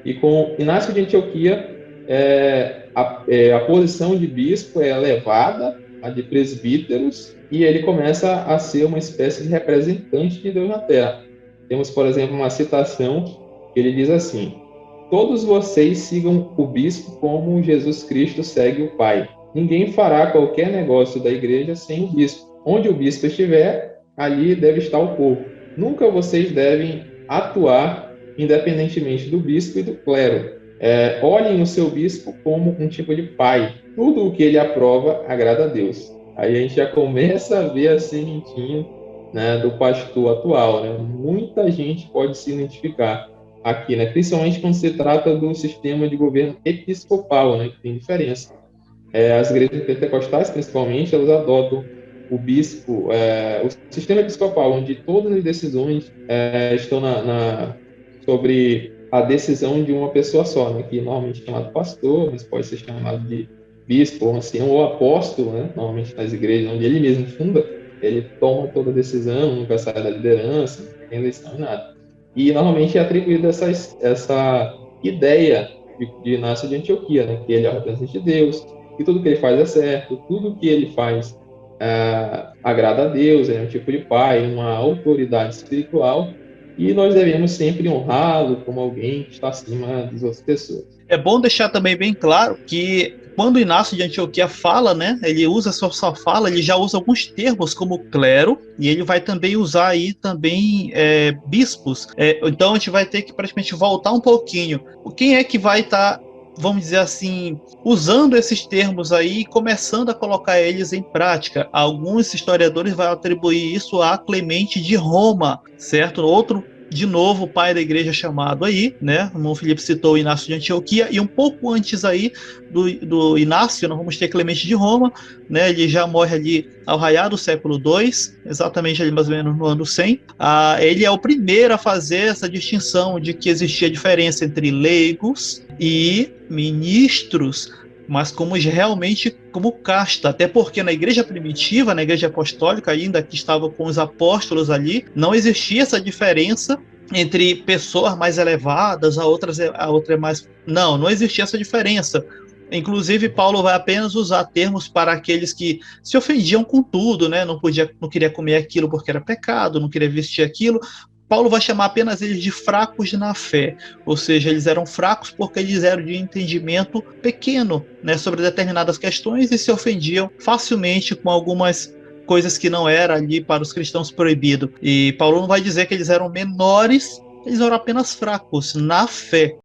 E com Inácio de Antioquia, a posição de bispo é elevada a de presbíteros, e ele começa a ser uma espécie de representante de Deus na Terra. Temos, por exemplo, uma citação que ele diz assim: todos vocês sigam o bispo como Jesus Cristo segue o Pai. Ninguém fará qualquer negócio da igreja sem o bispo. Onde o bispo estiver, ali deve estar o povo. Nunca vocês devem atuar independentemente do bispo e do clero. Olhem o seu bispo como um tipo de pai. Tudo o que ele aprova agrada a Deus. Aí a gente já começa a ver a sementinha, né, do pastor atual. Né? Muita gente pode se identificar aqui, né? Principalmente quando se trata do sistema de governo episcopal, né? Que tem diferença. As igrejas pentecostais, principalmente, elas adotam o bispo, o sistema episcopal, onde todas as decisões estão sobre a decisão de uma pessoa só, né? Que normalmente é chamado pastor, mas pode ser chamado de bispo, ou ancião, ou apóstolo, né? Normalmente nas igrejas onde ele mesmo funda, ele toma toda a decisão, nunca sai da liderança, não tem eleição, nada. E normalmente é atribuída essa ideia de Inácio de Antioquia, né? Que ele é o representante de Deus, que tudo que ele faz é certo, tudo que ele faz agrada a Deus, é um tipo de pai, uma autoridade espiritual, e nós devemos sempre honrá-lo como alguém que está acima das outras pessoas. É bom deixar também bem claro que quando Inácio de Antioquia fala, né, ele usa sua fala, ele já usa alguns termos como clero, e ele vai também usar aí também bispos. Então a gente vai ter que praticamente voltar um pouquinho. Quem é que vai estar, vamos dizer assim, usando esses termos aí e começando a colocar eles em prática? Alguns historiadores vão atribuir isso a Clemente de Roma, certo? Outro, de novo, o pai da igreja chamado aí, né? O irmão Felipe citou o Inácio de Antioquia, e um pouco antes aí do Inácio, nós vamos ter Clemente de Roma, né? Ele já morre ali ao raiar do século II, exatamente ali mais ou menos no ano 100. Ele é o primeiro a fazer essa distinção de que existia diferença entre leigos e ministros, mas como realmente como casta, até porque na igreja primitiva, na igreja apostólica, ainda que estava com os apóstolos ali, não existia essa diferença entre pessoas mais elevadas, a outra é mais... Não existia essa diferença. Inclusive, Paulo vai apenas usar termos para aqueles que se ofendiam com tudo, né? Não queria comer aquilo porque era pecado, não queria vestir aquilo. Paulo vai chamar apenas eles de fracos na fé, ou seja, eles eram fracos porque eles eram de entendimento pequeno, né, sobre determinadas questões, e se ofendiam facilmente com algumas coisas que não era ali para os cristãos proibido. E Paulo não vai dizer que eles eram menores, eles eram apenas fracos na fé.